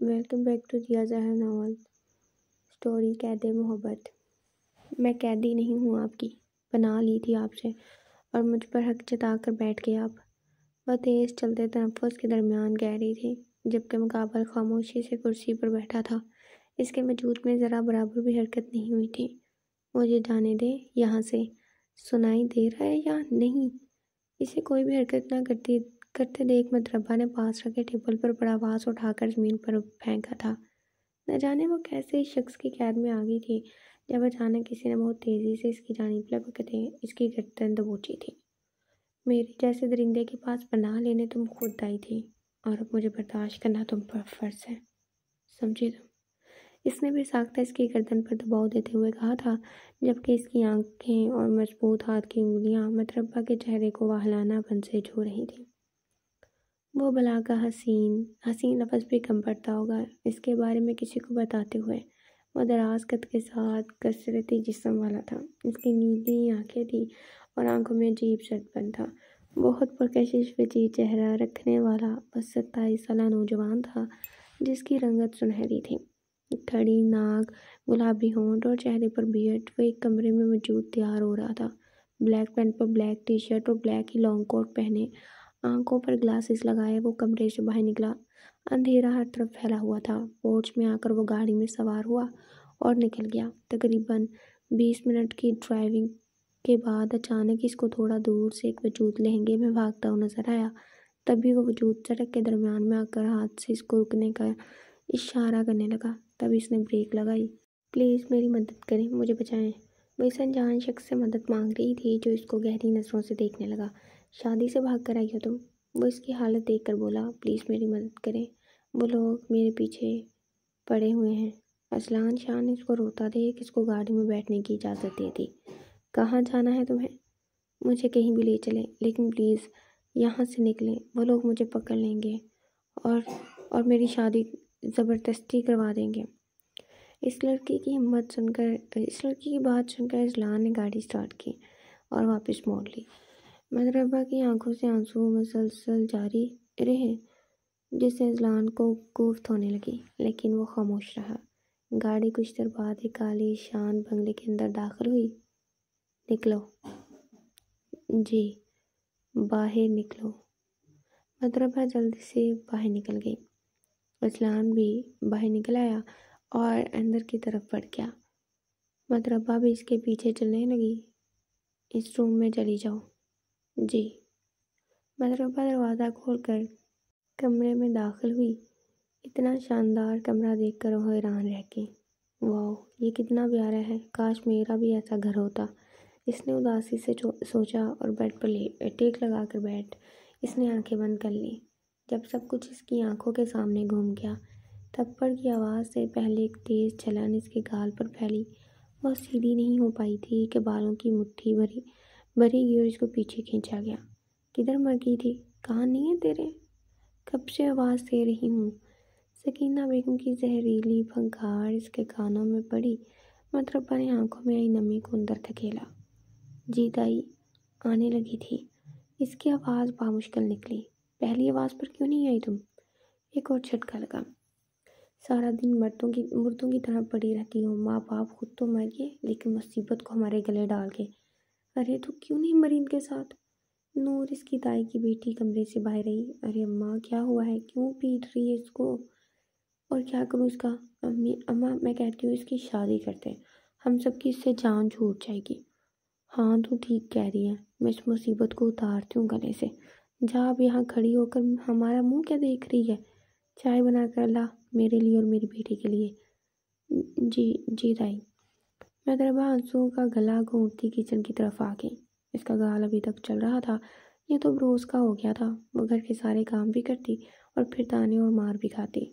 Welcome back to دیا زہر novel story قید محبت۔ میں قیدی نہیں ہوں، آپ کی پناہ لی تھی آپ سے اور مجھ پر حق جتا کر بیٹھ گئے آپ۔ وہ تیز چلتے تنفس کے درمیان کہہ رہی تھی، جبکہ مقابل خاموشی سے کرسی پر بیٹھا تھا۔ اس کے وجود میں ذرا برابر بھی حرکت نہیں ہوئی تھی۔ مجھے جانے دے یہاں سے، سنائی دے رہا ہے یا نہیں؟ اسے کوئی بھی حرکت نہ کرتے دیکھ مطربہ نے پاس رکھے ٹیبل پر بڑا واز اٹھا کر زمین پر پھینکا تھا۔ نہ جانے وہ کیسے اس شخص کی قید میں آ گئی تھی، جب اچانک کسی نے بہت تیزی سے اس کی جانب لپکتے اس کی گردن دبوچی تھی۔ میرے جیسے درندے کے پاس پناہ لینے تم خود آئی تھی، اور اب مجھے برداشت کرنا تم پر فرض ہے، سمجھی تم؟ اس نے بے ساختہ اس کی گردن پر دباؤ دیتے ہوئے کہا تھا، جبکہ اس کی آنکھیں اور مضبوط ہاتھ کی انگلیاں مطربہ کے چہرے کو واہلانہ پن سے چھو رہی تھیں۔ وہ بلا کا حسین لفظ بھی کم پڑتا ہوگا اس کے بارے میں کسی کو بتاتے ہوئے۔ وہ دراز قد کے ساتھ کثرتی جسم والا تھا، اس کی نیلی آنکھیں تھیں اور آنکھوں میں عجیب سرپن تھا۔ بہت پرکشش وجیح چہرہ رکھنے والا بس 27 سالہ نوجوان تھا، جس کی رنگت سنہری تھی، کھڑی ناک، گلابی ہونٹ اور چہرے پر بیئرڈ۔ وہ ایک کمرے میں موجود تیار ہو رہا تھا، بلیک پینٹ پر بلیک ٹی شرٹ اور بلیک ہی لانگ کوٹ پہنے، آنکھوں پر گلاسز لگائے وہ کمرے سے باہر نکلا۔ اندھیرا ہر طرف پھیلا ہوا تھا۔ پورچ میں آ کر وہ گاڑی میں سوار ہوا اور نکل گیا۔ تقریباً 20 منٹ کی ڈرائیونگ کے بعد اچانک اس کو تھوڑا دور سے ایک وجود لہنگے میں بھاگتا ہوا نظر آیا۔ تبھی وہ وجود سڑک کے درمیان میں آ کر ہاتھ سے اس کو رکنے کا اشارہ کرنے لگا۔ تب اس نے بریک لگائی۔ پلیز میری مدد کریں، مجھے بچائیں۔ وہ اس انجان شخص سے مدد مانگ رہی تھی جو اس کو گہری نظروں سے دیکھنے لگا۔ شادی سے بھاگ کر آئی ہو تم؟ وہ اس کی حالت دیکھ کر بولا۔ پلیز میری مدد کریں، وہ لوگ میرے پیچھے پڑے ہوئے ہیں۔ اذلان شاہ نے اس کو روتا دیکھ اس کو گاڑی میں بیٹھنے کی اجازت دے دی۔ کہاں جانا ہے تمہیں؟ مجھے کہیں بھی لے چلیں، لیکن پلیز یہاں سے نکلیں، وہ لوگ مجھے پکڑ لیں گے اور میری شادی زبردستی کروا دیں گے۔ اس لڑکی کی بات سن کر اذلان نے گاڑی سٹارٹ کی اور واپس موڑ لی۔ مطربہ کی آنکھوں سے آنسو مسلسل جاری رہے، جس سے اذلان کو کوفت ہونے لگی، لیکن وہ خاموش رہا۔ گاڑی کچھ دیر بعد ایک عالی شان بنگلے کے اندر داخل ہوئی۔ نکلو۔ جی، باہر نکلو۔ مطربہ جلدی سے باہر نکل گئی۔ اذلان بھی باہر نکل آیا اور اندر کی طرف بڑھ گیا۔ مطربہ بھی اس کے پیچھے چلنے لگی۔ اس روم میں چلی جاؤ۔ جی۔ مطربہ دروازہ کھول کر کمرے میں داخل ہوئی۔ اتنا شاندار کمرہ دیکھ کر وہ حیران رہ گئی۔ واو، یہ کتنا پیارا ہے، کاش میرا بھی ایسا گھر ہوتا، اس نے اداسی سے سوچا اور بیڈ پر ٹیک لگا کر اس نے آنکھیں بند کر لیں۔ جب سب کچھ اس کی آنکھوں کے سامنے گھوم گیا، تھپڑ کی آواز سے پہلے ایک تیز جلن اس کے گال پر پھیلی۔ وہ سیدھی نہیں ہو پائی تھی کہ بالوں کی مٹھی بھری گئی اور اس کو پیچھے کھینچا گیا۔ کدھر مر گئی تھی؟ کان نہیں ہے تیرے؟ کب سے آواز دے رہی ہوں۔ سکینہ بیگم کی زہریلی پھنکار اس کے کانوں میں پڑی۔ مطربہ نے آنکھوں میں آئی نمی کو اندر دھکیلا۔ جی دائی آنے لگی تھی۔ اس کی آواز بامشکل نکلی۔ پہلی آواز پر کیوں نہیں آئی تم؟ ایک اور جھٹکا لگا۔ سارا دن مردوں کی طرح پڑی رہتی ہوں، ماں باپ خود تو مر گئے لیکن مصیبت کو ہمارے گلے ڈال گئے۔ ارے تو کیوں نہیں مری ان کے ساتھ؟ نور اس کی دائی کی بیٹی کمرے سے باہر رہی۔ ارے اماں کیا ہوا ہے، کیوں پیٹ رہی ہے اس کو؟ اور کیا کروں اس کا؟ اماں میں کہتی ہوں اس کی شادی کرتے ہیں، ہم سب کی اس سے جان چھوٹ جائے گی۔ ہاں تو ٹھیک کہہ رہی ہے، میں اس مصیبت کو اتارتی ہوں گلے سے۔ جا اب یہاں کھڑی ہو کر ہمارا منہ کیا دیکھ رہی ہے؟ چائے بنا کر لا میرے لیے اور میری بیٹی کے لیے۔ جی دائی۔ مطربہ آنسوؤں کا گلا گھونٹتی کچن کی طرف آ گئی۔ اس کا گال ابھی تک چل رہا تھا، یہ تو بروز کا ہو گیا تھا۔ وہ گھر کے سارے کام بھی کرتی اور پھر تانے اور مار بھی کھاتی۔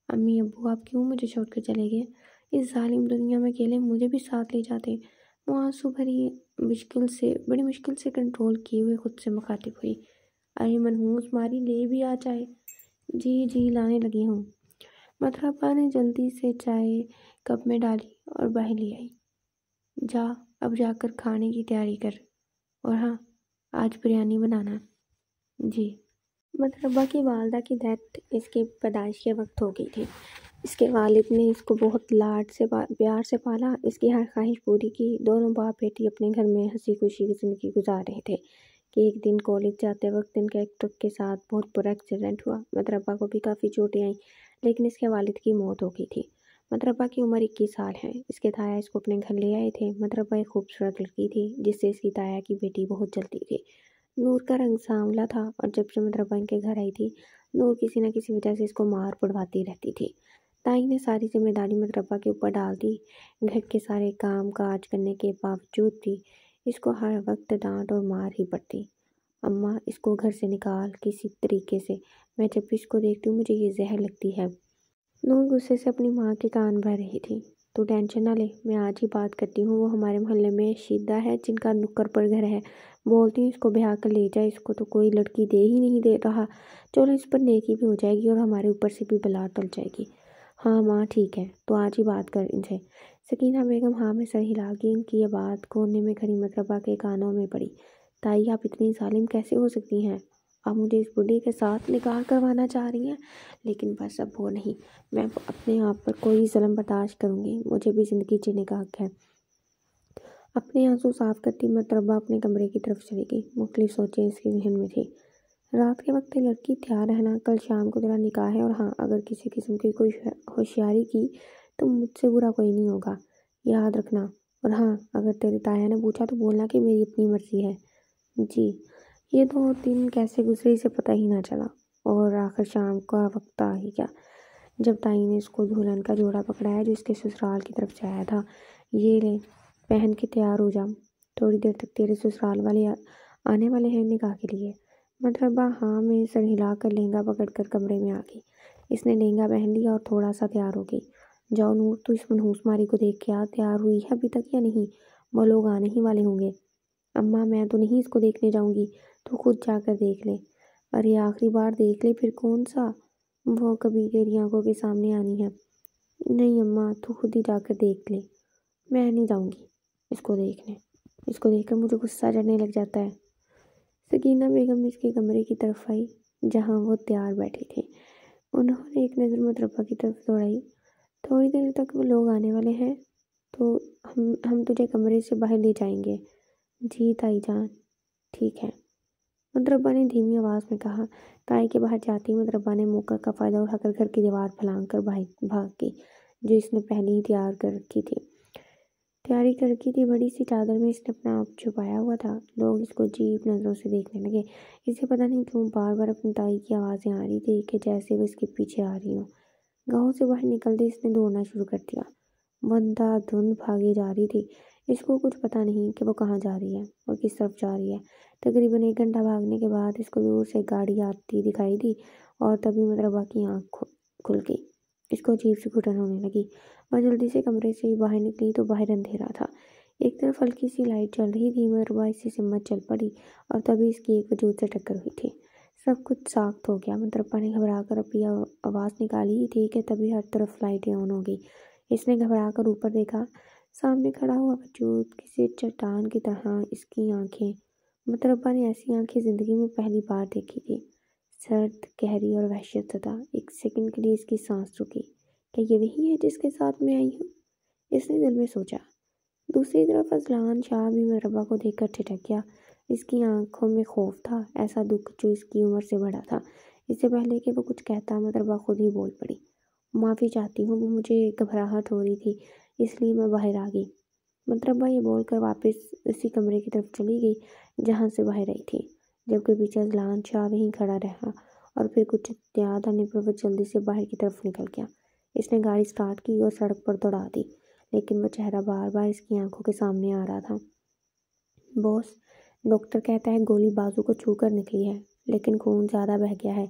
امی ابو آپ کیوں مجھے چھوڑ کر چلے گئے؟ اس ظالم دنیا میں اکیلے مجھے بھی ساتھ لے جاتے۔ وہ آنسو بڑی مشکل سے کنٹرول کیے ہوئے خود سے مخاطب ہوئی۔ ارے منحوس ماری لے بھی آ چائے۔ جی لانے لگی ہوں۔ مطربہ نے جلدی سے چائے کپ میں ڈالی اور باہر لے آئی۔ اب جا کر کھانے کی تیاری کر، اور ہاں آج بریانی بنانا۔ جی۔ مطربہ کی والدہ کی ڈیتھ اس کی پیدائش کے وقت ہو گئی تھی۔ اس کے والد نے اس کو بہت لاڈ سے پیار سے پالا، اس کی ہر خواہش پوری کی۔ دونوں باپ بیٹی اپنے گھر میں ہنسی خوشی کی زندگی گزار رہے تھے کہ ایک دن کالج جاتے وقت ان کا ایک ٹرک کے ساتھ بہت برا ایکسیڈنٹ ہوا۔ مطربہ کو بھی کافی چوٹیں آئیں، لیکن اس کے والد کی موت ہو گئی تھی۔ مطربہ کی عمر 21 سال ہے۔ اس کے تایا اس کو اپنے گھر لے آئے تھے۔ مطربہ ایک خوبصورت لڑکی تھی جس سے اس کی تایا کی بیٹی بہت جلتی تھی۔ نور کا رنگ سانولا تھا اور جب سے مطربہ ان کے گھر آئی تھی، نور کسی نہ کسی وجہ سے اس کو مار پڑواتی رہتی تھی۔ تائی نے ساری ذمہ داری مطربہ کے اوپر ڈال دی۔ گھر کے سارے کام کاج کرنے کے باوجود بھی اس کو ہر وقت ڈانٹ اور مار ہی پڑتی۔ اماں اس کو گھر سے نکال کسی طریقے سے، میں جب بھی اس کو دیکھتی ہوں مجھے یہ زہر لگتی ہے۔ نور غصے سے اپنی ماں کے کان بھر رہی تھی۔ تو ٹینشن نہ لے، میں آج ہی بات کرتی ہوں۔ وہ ہمارے محلے میں شیدہ ہے جن کا نکر پر گھر ہے، بولتی ہوں اس کو بیاہ کر لے جائے، اس کو تو کوئی لڑکی دے ہی نہیں دے رہا۔ چلو اس پر نیکی بھی ہو جائے گی اور ہمارے اوپر سے بھی بلا ٹل جائے گی۔ ہاں ماں ٹھیک ہے، تو آج ہی بات کر ان سے۔ سکینہ بیگم ہاں میں سر ہلا گئی۔ ان کی یہ بات کونے میں کھڑی مطربہ کے کانوں میں پڑی۔ تائی آپ اتنی ظالم کیسے ہو سکتی ہیں؟ آپ مجھے اس بڈھے کے ساتھ نکاح کروانا چاہ رہی ہیں؟ لیکن بس اب وہ نہیں، میں اپنے آپ پر کوئی ظلم برداشت کروں گی، مجھے بھی زندگی جینے کا حق ہے۔ اپنے آنسو صاف کرتی مطربہ اپنے کمرے کی طرف چلی گئی۔ مختلف سوچیں اس کے ذہن میں تھی۔ رات کے وقت لڑکی تیار رہنا، کل شام کو تیرا نکاح ہے، اور ہاں اگر کسی قسم کی کوئی ہوشیاری کی تو مجھ سے برا کوئی نہیں ہوگا، یاد رکھنا۔ اور ہاں اگر تیرے تایا نے پوچھا تو بولنا کہ میری اپنی مرضی ہے۔ جی۔ یہ 2 دن کیسے گزرے اسے پتہ ہی نہ چلا، اور آخر شام کا وقت آ ہی گیا جب تائی نے اس کو دلہن کا جوڑا پکڑایا جو اس کے سسرال کی طرف سے آیا تھا۔ یہ لے، پہن کے تیار ہو جا، تھوڑی دیر تک تیرے سسرال والے آنے والے ہیں نکاح کے لیے۔ مطربہ ہاں میں سر ہلا کر لہنگا پکڑ کر کمرے میں آ گئی۔ اس نے لہنگا پہن لیا اور تھوڑا سا تیار ہو گئی۔ جاؤ نور، تو اس منحوس ماری کو دیکھ کے آ، تیار ہوئی ہے ابھی تک یا نہیں؟ وہ لوگ آنے ہی والے ہوں گے۔ اماں میں تو نہیں اس کو دیکھنے جاؤں گی، تو خود جا کر دیکھ لے۔ ارے آخری بار دیکھ لے، پھر کون سا وہ کبھی تیری آنکھوں کے سامنے آنی ہے۔ نہیں اماں، تو خود ہی جا کر دیکھ لے، میں نہیں جاؤں گی اس کو دیکھنے۔ اس کو دیکھ کر مجھے غصہ چڑھنے لگ جاتا ہے۔ سکینہ بیگم اس کے کمرے کی طرف آئی جہاں وہ تیار بیٹھی تھی۔ انہوں نے ایک نظر مطربہ کی طرف دوڑائی۔ تھوڑی دیر تک وہ لوگ آنے والے ہیں تو ہم تجھے کمرے سے باہر لے جائیں گے۔ جی تائی جان، ٹھیک ہے، مطربہ نے دھیمی آواز میں کہا۔ تائی کے باہر جاتی مطربہ نے موقع کا فائدہ اٹھا کر گھر کی دیوار پھلانگ کر بھاگ گئی جو اس نے پہلے ہی تیاری کر رکھی تھی۔ بڑی سی چادر میں اس نے اپنا آپ چھپایا ہوا تھا۔ لوگ اس کو عجیب نظروں سے دیکھنے لگے۔ اسے پتہ نہیں کیوں بار بار اپنی تائی کی آوازیں آ رہی تھی کہ جیسے وہ اس کے پیچھے آ رہی ہوں۔ گاؤں سے باہر نکلتے اس نے دوڑنا شروع کر دیا۔ وہ اندھا دھند بھاگی جا رہی تھی۔ اس کو کچھ پتہ نہیں کہ وہ کہاں جا رہی ہے اور کس طرف جا رہی ہے۔ تقریباً 1 گھنٹہ بھاگنے کے بعد اس کو دور سے گاڑی آتی دکھائی دی اور تبھی مطربہ کی آنکھ کھل گئی۔ اس کو عجیب سی گھٹن ہونے لگی۔ وہ جلدی سے کمرے سے باہر نکلی تو باہر اندھیرا تھا۔ ایک طرف ہلکی سی لائٹ جل رہی تھی۔ مطربہ اسی سے مت چل پڑی اور تبھی اس کی ایک وجود سے ٹکر ہوئی تھی۔ سب کچھ ساخت ہو گیا۔ مطربہ نے گھبرا کر ابھی آواز نکالی ہی تھی کہ تبھی ہر طرف لائٹیں آن ہو گئی۔ اس نے گھبرا کر اوپر دیکھا۔ سامنے کھڑا ہوا وجود کسی چٹان کی طرح، اس کی آنکھیں، مطربہ نے ایسی آنکھیں زندگی میں پہلی بار دیکھی تھی، سرد، گہری اور وحشت زدہ۔ ایک سیکنڈ کے لیے اس کی سانس رکی۔ کیا یہ وہی ہے جس کے ساتھ میں آئی ہوں؟ اس نے دل میں سوچا۔ دوسری طرف اذلان شاہ بھی مطربہ کو دیکھ کر ٹھٹک گیا۔ اس کی آنکھوں میں خوف تھا، ایسا دکھ جو اس کی عمر سے بڑا تھا۔ اس سے پہلے کہ وہ کچھ کہتا مطربہ خود ہی بول پڑی۔ معافی چاہتی ہوں، وہ مجھے گھبراہٹ ہو رہی تھی اس لیے میں باہر آ گئی۔ مطربہ یہ بول کر واپس اسی کمرے کی طرف چلی گئی جہاں سے باہر آئی تھی، جبکہ پیچھے اذلان شاہ وہیں کھڑا رہا اور پھر کچھ یاد آنے پر وہ جلدی سے باہر کی طرف نکل گیا۔ اس نے گاڑی سٹارٹ کی اور سڑک پر دوڑا دی، لیکن وہ چہرہ بار بار اس کی آنکھوں کے سامنے آ رہا تھا۔ باس، ڈاکٹر کہتا ہے گولی بازو کو چھو کر نکلی ہے لیکن خون زیادہ بہہ گیا ہے۔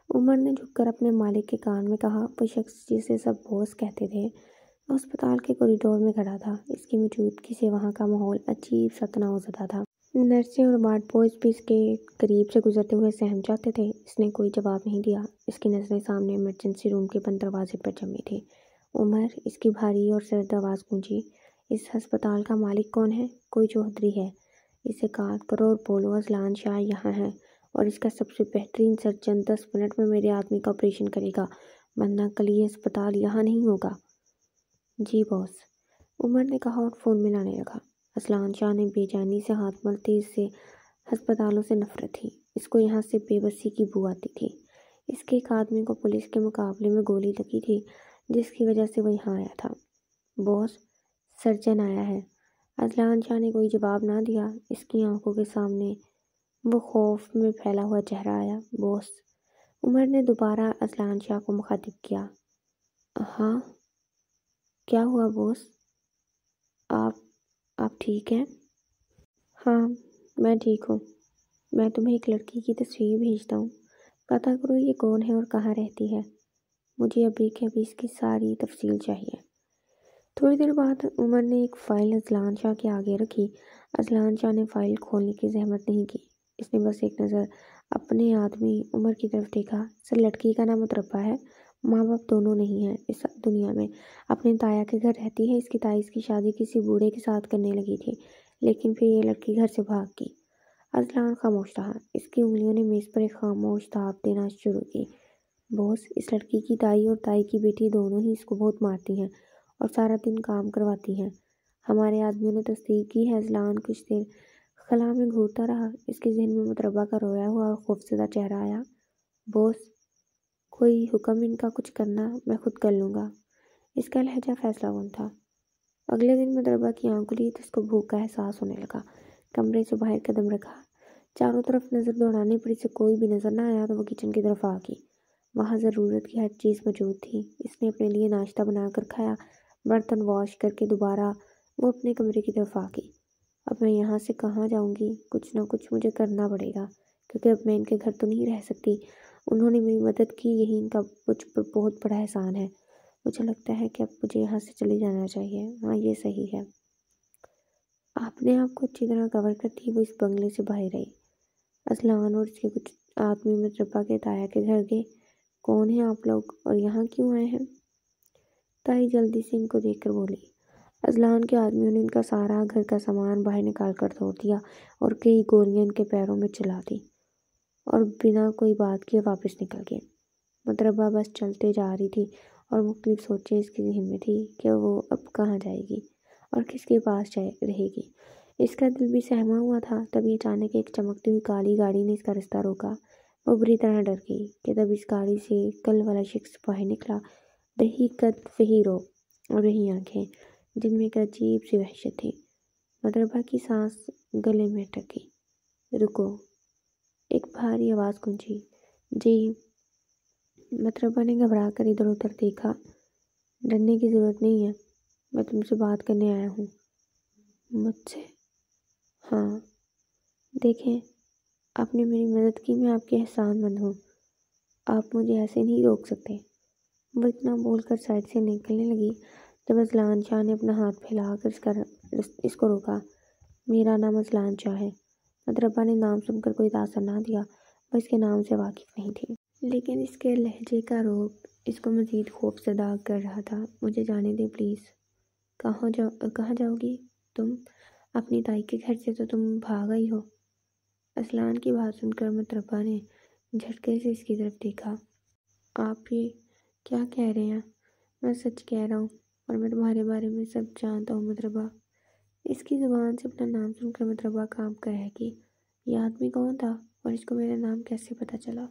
عمر نے جھک کر اپنے مالک کے کان میں کہا۔ وہ شخص جسے سب باس کہتے تھے ہسپتال کے کوریڈور میں کھڑا تھا۔ اس کی موجودگی سے وہاں کا ماحول عجیب سا تناؤ زدہ تھا۔ نرسیں اور وارڈ بوائز بھی اس کے قریب سے گزرتے ہوئے سہم جاتے تھے۔ اس نے کوئی جواب نہیں دیا۔ اس کی نظریں سامنے ایمرجنسی روم کے بند دروازے پر جمی تھیں۔ عمر، اس کی بھاری اور سرد آواز گونجی۔ اس ہسپتال کا مالک کون ہے؟ کوئی چودھری ہے؟ اسے کاٹ کرو اور بولو اذلان شاہ یہاں ہے اور اس کا سب سے بہترین سرجن 10 منٹ میں میرے آدمی کا آپریشن کرے گا۔ ورنہ کل یہ اسپتال یہاں نہیں ہوگا۔ جی باس، عمر نے کہا اور فون ملانے لگا۔ اذلان شاہ نے بے چینی سے ہاتھ ملتے، اس سے ہسپتالوں سے نفرت تھی، اس کو یہاں سے بے بسی کی بو آتی تھی۔ اس کے ایک آدمی کو پولیس کے مقابلے میں گولی لگی تھی، جس کی وجہ سے وہ یہاں آیا تھا۔ باس، سرجن آیا ہے۔ اذلان شاہ نے کوئی جواب نہ دیا۔ اس کی آنکھوں کے سامنے وہ خوف میں پھیلا ہوا چہرہ آیا۔ باس، عمر نے دوبارہ اذلان شاہ کو مخاطب کیا۔ ہاں، کیا ہوا باس؟ آپ ٹھیک ہیں؟ ہاں، میں ٹھیک ہوں۔ میں تمہیں ایک لڑکی کی تصویر بھیجتا ہوں، پتہ کرو یہ کون ہے اور کہاں رہتی ہے۔ مجھے ابھی کے ابھی اس کی ساری تفصیل چاہیے۔ تھوڑی دیر بعد عمر نے ایک فائل اذلان شاہ کے آگے رکھی۔ اذلان شاہ نے فائل کھولنے کی زحمت نہیں کی، اس نے بس ایک نظر اپنے آدمی عمر کی طرف دیکھا۔ سر، لڑکی کا نام متربہ ہے، ماں باپ دونوں نہیں ہیں اس دنیا میں، اپنے تایا کے گھر رہتی ہے۔ اس کی تائی اس کی شادی کسی بوڑھے کے ساتھ کرنے لگی تھی، لیکن پھر یہ لڑکی گھر سے بھاگ گئی۔ اذلان خاموش رہا، اس کی انگلیوں نے میز پر ایک خاموش دھاپ دینا شروع کی۔ باس، اس لڑکی کی تائی اور تائی کی بیٹی دونوں ہی اس کو بہت مارتی ہیں اور سارا دن کام کرواتی ہیں۔ ہمارے آدمیوں نے تصدیق کی ہے۔ اذلان کچھ دیر خلا میں گھورتا رہا، اس کے ذہن میں متربہ کا رویا ہوا اور خوفزدہ چہرہ آیا۔ باس، کوئی حکم ان کا کچھ کرنا، میں خود کر لوں گا۔ اس کا لہجہ فیصلہ کن تھا۔ اگلے دن متربہ کی آنکھ کھلی تو اس کو بھوک کا احساس ہونے لگا۔ کمرے سے باہر قدم رکھا، چاروں طرف نظر دوڑانے پر اسے کوئی بھی نظر نہ آیا تو وہ کچن کی طرف آ گئی۔ وہاں ضرورت کی ہر چیز موجود تھی۔ اس نے اپنے لیے ناشتہ بنا کر کھایا، برتن واش کر کے دوبارہ وہ اپنے کمرے کی طرف آ گئی۔ اب میں یہاں سے کہاں جاؤں گی؟ کچھ نہ کچھ مجھے کرنا پڑے گا، کیونکہ اب میں ان کے گھر تو نہیں رہ سکتی۔ انہوں نے میری مدد کی، یہی ان کا مجھ پر بہت بڑا احسان ہے۔ مجھے لگتا ہے کہ اب مجھے یہاں سے چلے جانا چاہیے۔ ہاں، یہ صحیح ہے۔ اپنے آپ کو اچھی طرح کور کرتی وہ اس بنگلے سے باہر آئی۔ اذلان اور اس کے کچھ آدمی متربہ کے تایا کے گھر گئے۔ کون ہیں آپ لوگ اور یہاں کیوں آئے ہیں؟ تائی جلدی سے ان کو دیکھ کر بولی۔ اذلان کے آدمیوں نے ان کا سارا گھر کا سامان باہر نکال کر توڑ دیا اور کئی گولیاں ان کے پیروں میں چلا دی اور بنا کوئی بات کیے واپس نکل گئے۔ متربہ بس چلتے جا رہی تھی اور مختلف سوچیں اس کے ذہن میں تھی کہ وہ اب کہاں جائے گی اور کس کے پاس رہے گی۔ اس کا دل بھی سہما ہوا تھا۔ تبھی اچانک ایک چمکتی ہوئی کالی گاڑی نے اس کا رستہ روکا۔ وہ بری طرح ڈر گئی کہ تب اس گاڑی سے کل والا شخص باہر نکلا، وہی قد، وہی رو اور وہی آنکھیں، جن میں ایک عجیب سی وحشت تھی۔ متربہ کی سانس گلے میں اٹک گئی۔ رکو، ایک بھاری آواز گونجی۔ جی؟ متربہ نے گھبرا کر ادھر ادھر دیکھا۔ ڈرنے کی ضرورت نہیں ہے، میں تم سے بات کرنے آیا ہوں۔ مجھ سے؟ ہاں، دیکھیں، آپ نے میری مدد کی، میں آپ کے احسان مند ہوں، آپ مجھے ایسے نہیں روک سکتے۔ وہ اتنا بول کر سائڈ سے نکلنے لگی جب اذلان شاہ نے اپنا ہاتھ پھیلا کر اس کو روکا۔ میرا نام اذلان شاہ ہے۔ متربہ نے نام سن کر کوئی تاثر نہ دیا، وہ اس کے نام سے واقف نہیں تھی، لیکن اس کے لہجے کا روب اس کو مزید خوفزدہ کر رہا تھا۔ مجھے جانے دیں پلیز۔ کہاں جاؤ گی تم؟ اپنی تائی کے گھر سے تو تم بھاگ آئی ہو۔ اذلان کی بات سن کر متربہ نے جھٹکے سے اس کی طرف دیکھا۔ آپ یہ کیا کہہ رہے ہیں؟ میں سچ کہہ رہا ہوں اور میں تمہارے بارے میں سب جانتا ہوں متربہ۔ اس کی زبان سے اپنا نام سن کر متربہ کانپ کر رہ گئی۔ یہ آدمی کون تھا اور اس کو میرا نام کیسے پتہ چلا؟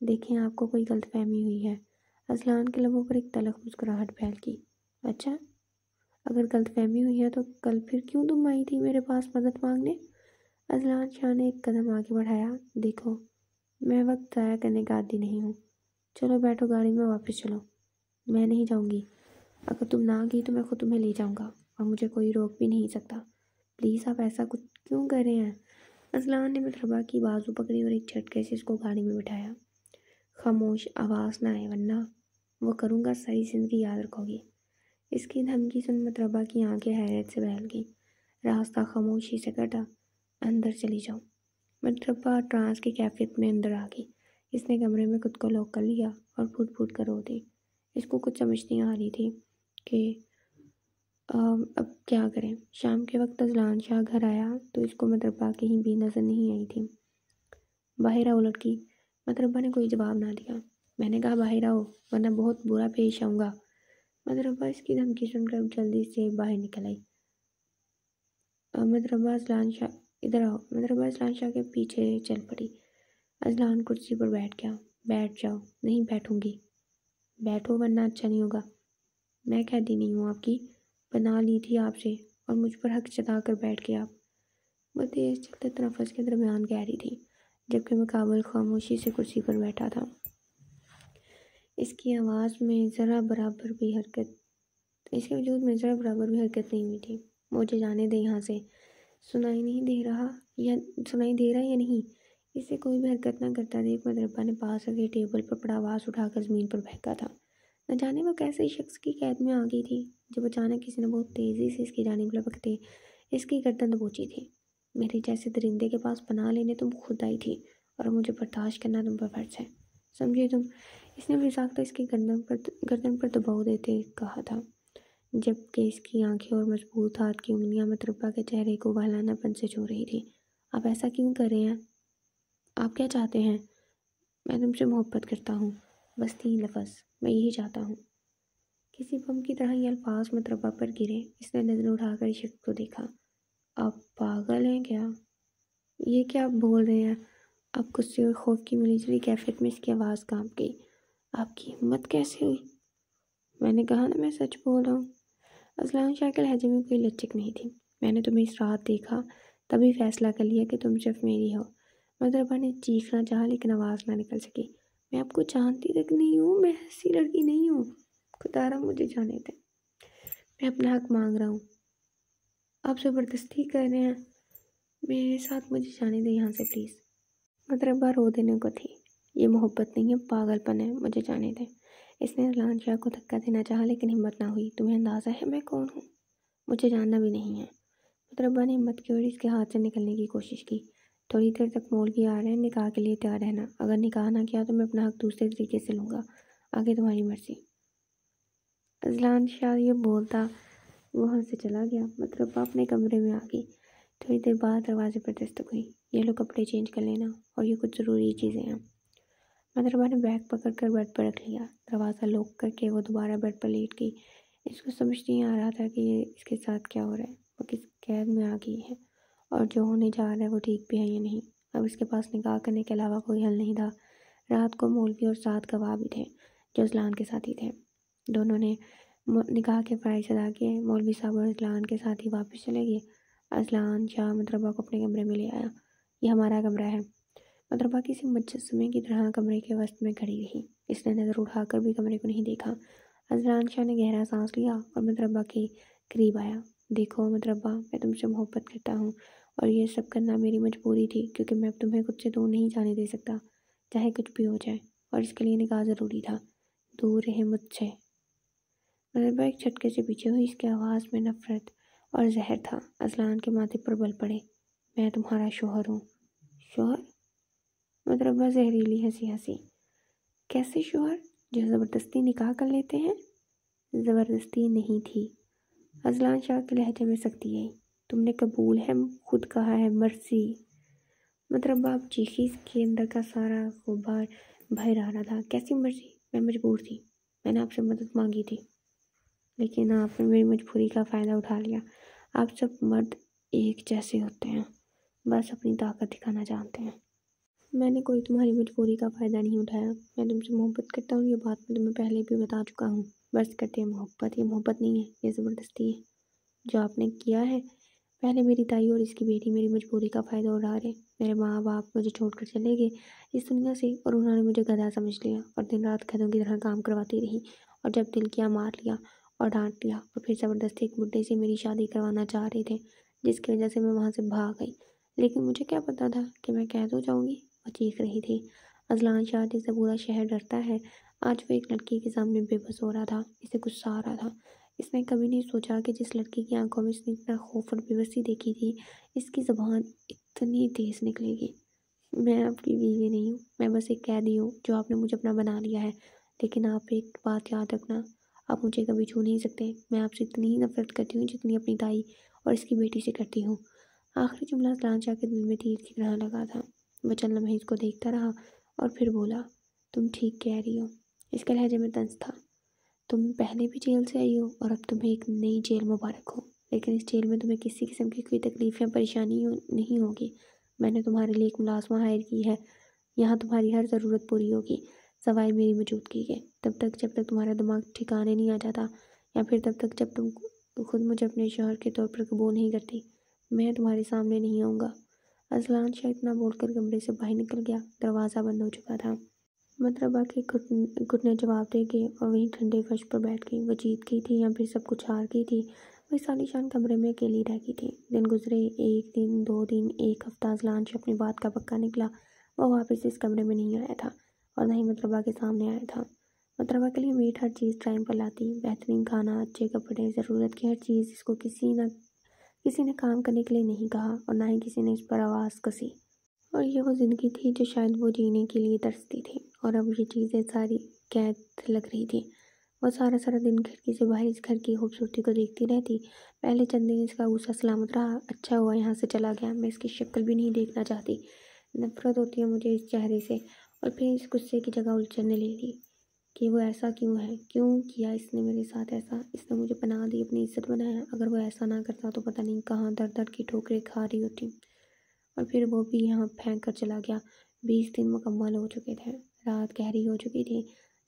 دیکھیں، آپ کو کوئی غلط فہمی ہوئی ہے۔ اذلان کے لبوں پر ایک تلخ مسکراہٹ پھیل گئی۔ اچھا، اگر غلط فہمی ہوئی ہے تو کل پھر کیوں تم آئی تھی میرے پاس مدد مانگنے؟ اذلان شاہ نے ایک قدم آگے بڑھایا۔ دیکھو، میں وقت ضائع کرنے کا عادی نہیں ہوں۔ چلو بیٹھو گاڑی میں، واپس چلو۔ میں نہیں جاؤں گی۔ اگر تم نہ گئی تو میں خود تمہیں لے جاؤں گا اور مجھے کوئی روک بھی نہیں سکتا۔ پلیز، آپ ایسا کچھ کیوں کر رہے ہیں؟ اذلان نے متربہ کی بازو پکڑی اور ایک جھٹکے سے اس کو گاڑی میں بٹھایا۔ خاموش، آواز نہ آئے ورنہ وہ کروں گا ساری زندگی یاد رکھو گی۔ اس کی دھمکی سن متربہ کی آنکھیں حیرت سے بہل گئیں۔ راستہ خاموشی سے کٹا۔ اندر چلی جاؤ۔ متربہ ٹرانس کی کیفیت میں اندر آ گئی۔ اس نے کمرے میں خود کو لاک کر لیا اور پھوٹ پھوٹ کر رو دی۔ اس کو کچھ سمجھ نہیں آ رہی تھی کہ اب کیا کریں۔ شام کے وقت اذلان شاہ گھر آیا تو اس کو متربہ کہیں بھی نظر نہیں آئی تھی۔ باہر آؤ لڑکی۔ متربہ نے کوئی جواب نہ دیا۔ میں نے کہا باہر آؤ ورنہ بہت برا پیش آؤں گا۔ مطربہ اس کی دھمکی سن کر جلدی سے باہر نکل آئی۔ مطربہ اذلان شاہ ادھر آؤ۔ مطربہ اذلان شاہ کے پیچھے چل پڑی۔ اذلان کرسی پر بیٹھ گیا۔ بیٹھ جاؤ۔ نہیں بیٹھوں گی۔ بیٹھو ورنہ اچھا نہیں ہوگا۔ میں قیدی نہیں ہوں آپ کی، پناہ لی تھی آپ سے اور مجھ پر حق جتا کر بیٹھ گئے آپ۔ وہ تیز چلتے تنفس کے درمیان کہہ رہی تھی، جبکہ مقابل خاموشی سے کرسی پر بیٹھا تھا۔ اس کے وجود میں ذرا برابر بھی حرکت نہیں ہوئی تھی۔ مجھے جانے دے یہاں سے۔ سنائی دے رہا یا نہیں؟ اس سے کوئی بھی حرکت نہ کرتا دیکھ مطربہ نے پاس آگے ٹیبل پر پڑا آواز اٹھا کر زمین پر پھینکا تھا۔ نہ جانے وہ کیسے شخص کی قید میں آ گئی تھی جب اچانک کسی نے بہت تیزی سے اس کی جانب لپکتے اس کی گردن دبوچی تھی۔ میرے جیسے درندے کے پاس پناہ لینے تم خود آئی تھی اور مجھے برداشت کرنا تم پر فرض ہے، سمجھے تم؟ اس نے بھی ساختہ اس کی گردن پر دباؤ دیتے کہا تھا، جبکہ اس کی آنکھیں اور مضبوط ہاتھ کی انگلیاں مطربہ کے چہرے کو بہلانہ پن سے چھو رہی تھی۔ آپ ایسا کیوں کر رہے ہیں؟ آپ کیا چاہتے ہیں؟ میں تم سے محبت کرتا ہوں، بس 3 لفظ، میں یہی چاہتا ہوں۔ کسی بم کی طرح یہ الفاظ مطربہ پر گرے۔ اس نے نظر اٹھا کر اس شخص کو دیکھا۔ آپ پاگل ہیں کیا؟ یہ کیا آپ بول رہے ہیں؟ اب غصے اور خوف کی ملی جلی کیفیت میں اس کی آواز کانپ گئی۔ آپ کی ہمت کیسے ہوئی؟ میں نے کہا نا میں سچ بول رہا ہوں۔ اذلان شاہ کے لہجے میں کوئی لچک نہیں تھی۔ میں نے تمہیں اس رات دیکھا، تبھی فیصلہ کر لیا کہ تم صرف میری ہو۔ مطربہ نے چیخنا چاہا لیکن آواز نہ نکل سکی۔ میں آپ کو جانتی تک نہیں ہوں، میں ایسی لڑکی نہیں ہوں، خدا را مجھے جانے دیں، میں اپنا حق مانگ رہا ہوں۔ آپ زبردستی کر رہے ہیں، میرے ساتھ مجھے جانے دیں یہاں سے پلیز۔ مطربہ رو دینے کو تھی۔ یہ محبت نہیں ہے، پاگل پن ہے، مجھے جانے دیں۔ اس نے اذلان شاہ کو دھکا دینا چاہا لیکن ہمت نہ ہوئی۔ تمہیں اندازہ ہے میں کون ہوں؟ مجھے جاننا بھی نہیں ہے۔ مطربہ نے ہمت کی اور اس کے ہاتھ سے نکلنے کی کوشش کی۔ تھوڑی دیر تک مولوی آ رہے ہیں، نکاح کے لیے تیار رہنا، اگر نکاح نہ کیا تو میں اپنا حق دوسرے طریقے سے لوں گا، آگے تمہاری مرضی۔ اذلان شاہ یہ بولتا وہاں سے چلا گیا۔ مطربہ اپنے کمرے میں آ گئی۔ تھوڑی دیر بعد دروازے پر دستک ہوئی۔ یہ لو کپڑے چینج کر لینا اور یہ کچھ ضروری چیزیں ہیں۔ مطربہ نے بیگ پکڑ کر بیڈ پر رکھ لیا۔ دروازہ لاک کر کے وہ دوبارہ بیڈ پر لیٹ گئی۔ اس کو سمجھ نہیں آ رہا تھا کہ اس کے ساتھ کیا ہو رہا ہے۔ وہ کس قید میں آ گئی ہے اور جو ہونے جا رہا ہے وہ ٹھیک بھی ہے یا نہیں۔ اب اس کے پاس نکاح کرنے کے علاوہ کوئی حل نہیں تھا۔ رات کو مولوی اور 7 گواہ بھی تھے جو اذلان کے ساتھی تھے۔ دونوں نے نکاح کے فرائض ادا کیے۔ مولوی صاحب اور اذلان کے ساتھی واپس چلے گئے۔ اذلان شاہ مطربہ کو اپنے کمرے میں لے آیا۔ یہ ہمارا کمرہ ہے۔ مطربہ کسی مجسمے کی طرح کمرے کے وسط میں کھڑی رہی۔ اس نے نظر اٹھا کر بھی کمرے کو نہیں دیکھا۔ اذلان شاہ نے گہرا سانس لیا اور مطربہ کے قریب آیا۔ دیکھو مطربہ، میں تم سے محبت کرتا ہوں اور یہ سب کرنا میری مجبوری تھی کیونکہ میں تمہیں خود سے دور نہیں جانے دے سکتا، چاہے کچھ بھی ہو جائے، اور اس کے لیے نکاح ضروری تھا۔ دور رہے مجھ سے۔ مطربہ ایک جھٹکے سے پیچھے ہوئی۔ اس کی آواز میں نفرت اور زہر تھا۔ اذلان کے ماتھے پر بل پڑے۔ میں تمہارا شوہر ہوں۔ شوہر؟ مطربہ زہریلی ہنسی ہنسی۔ کیسے شوہر؟ جو زبردستی نکاح کر لیتے ہیں؟ زبردستی نہیں تھی۔ اذلان شاہ کے لہجے میں سختی آئی۔ تم نے قبول ہے خود کہا ہے، مرضی۔ مطربہ اب چیخی۔ اس کے اندر کا سارا غبار باہر آ رہا تھا۔ کیسی مرضی؟ میں مجبور تھی، میں نے آپ سے مدد مانگی تھی لیکن آپ نے میری مجبوری کا فائدہ اٹھا لیا۔ آپ سب مرد ایک جیسے ہوتے ہیں، بس اپنی طاقت دکھانا جانتے ہیں۔ میں نے کوئی تمہاری مجبوری کا فائدہ نہیں اٹھایا۔ میں تم سے محبت کرتا ہوں، یہ بات میں تمہیں پہلے بھی بتا چکا ہوں۔ بس کرتے ہیں محبت۔ یہ محبت نہیں ہے، یہ زبردستی ہے جو آپ نے کیا ہے۔ پہلے میری تائی اور اس کی بیٹی میری مجبوری کا فائدہ اٹھا رہے۔ میرے ماں باپ مجھے چھوڑ کر چلے گئے اس دنیا سے اور انہوں نے مجھے گدھا سمجھ لیا اور دن رات گدھوں کی طرح کام کرواتی رہی، اور جب دل کیا مار لیا اور ڈانٹ لیا، اور پھر زبردستی ایک بڈھے سے میری شادی کروانا چاہ رہے تھے جس کی وجہ سے میں وہاں سے بھاگ گئی۔ لیکن مجھے کیا پتا تھا کہ میں قید ہو جاؤں گی۔ وہ چیخ رہی تھی۔ اذلان شاہ جس سے پورا شہر ڈرتا ہے، آج وہ ایک لڑکی کے سامنے بے بس ہو رہا تھا۔ اسے غصہ آ رہا تھا۔ اس نے کبھی نہیں سوچا کہ جس لڑکی کی آنکھوں میں اس نے اتنا خوف اور بے بسی دیکھی تھی، اس کی زبان اتنی تیز نکلے گی۔ میں آپ کی بیوی نہیں ہوں، میں بس ایک قیدی ہوں جو آپ نے مجھے اپنا بنا لیا ہے، لیکن آپ ایک بات یاد رکھنا، آپ مجھے کبھی چھو نہیں سکتے۔ میں آپ سے اتنی ہی نفرت کرتی ہوں جتنی اپنی تائی اور اس کی بیٹی سے کرتی ہوں۔ آخری جملہ اذلان شاہ کے دل میں تیر کی طرح لگا تھا۔ وہ چند لمحے اس کو دیکھتا رہا اور پھر بولا، تم ٹھیک کہہ رہی ہو، اس کے لہجے میں طنز تھا۔ تم پہلے بھی جیل سے آئی ہو اور اب تمہیں ایک نئی جیل مبارک ہو، لیکن اس جیل میں تمہیں کسی قسم کی کوئی تکلیف یا پریشانی نہیں ہوگی۔ میں نے تمہارے لیے ایک ملازمہ ہائر کی ہے، یہاں تمہاری ہر ضرورت پوری ہوگی سوائے میری موجودگی کے، جب تک تمہارا دماغ ٹھکانے نہیں آ جاتا، یا پھر تب تک جب تم خود مجھے اپنے شوہر کے طور پر قبول نہیں کرتی، میں تمہارے سامنے نہیں آؤں گا۔ اذلان شاہ اتنا بول کر کمرے سے باہر نکل گیا۔ دروازہ بند ہو چکا تھا۔ مطربہ کے گھٹنے جواب دے گئے اور وہیں ٹھنڈے فرش پر بیٹھ گئی۔ وہ جیت گئی تھی یا پھر سب کچھ ہار گئی تھی؟ وہ اس عالیشان کمرے میں اکیلی رہ گئی تھی۔ دن گزرے، 1 دن، 2 دن، 1 ہفتہ۔ اذلان شاہ اپنی بات کا پکا نکلا۔ وہ واپس اس کمرے میں نہیں آیا تھا اور نہ ہی مطربہ کے سامنے آیا تھا۔ مطربہ کے لیے میٹ ہر چیز ٹائم پر لاتی، بہترین کھانا، اچھے کپڑے، ضرورت کی ہر چیز۔ اس کو کسی نے کام کرنے کے لیے نہیں کہا اور نہ ہی کسی نے اس پر آواز کسی۔ اور یہ وہ زندگی تھی جو شاید وہ جینے کے لیے ترستی تھی، اور اب یہ چیزیں ساری قید لگ رہی تھی۔ وہ سارا دن کھڑکی سے باہر اس گھر کی خوبصورتی کو دیکھتی رہتی۔ پہلے چند دن اس کا غصہ سلامت رہا، اچھا ہوا یہاں سے چلا گیا، میں اس کی شکل بھی نہیں دیکھنا چاہتی، نفرت ہوتی ہے مجھے اس چہرے سے۔ اور پھر اس غصے کی جگہ الجھن لے لی کہ وہ ایسا کیوں ہے، کیوں کیا اس نے میرے ساتھ ایسا؟ اس نے مجھے پناہ دی، اپنی عزت بنایا، اگر وہ ایسا نہ کرتا تو پتہ نہیں کہاں در کی ٹھوکریں کھا رہی ہوتی۔ اور پھر وہ بھی یہاں پھینک کر چلا گیا۔ 20 دن مکمل ہو چکے تھے، رات گہری ہو چکی تھی،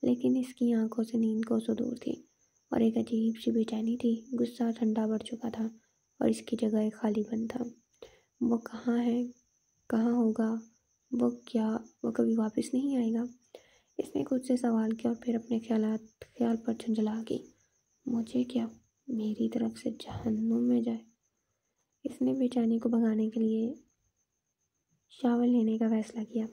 لیکن اس کی آنکھوں سے نیند کوسوں دور تھی، اور ایک عجیب سی بے چینی تھی۔ غصہ ٹھنڈا پڑ چکا تھا اور اس کی جگہ ایک خالی پن تھا۔ وہ کہاں ہے، کہاں ہوگا، وہ کبھی واپس نہیں آئے گا؟ اس نے خود سے سوال کیا اور پھر اپنے خیال پر جھنجھلا گئی۔ مجھے کیا، میری طرف سے جہنم میں جائے۔ اس نے بے چینی کو بھگانے کے لیے شاور لینے کا فیصلہ کیا۔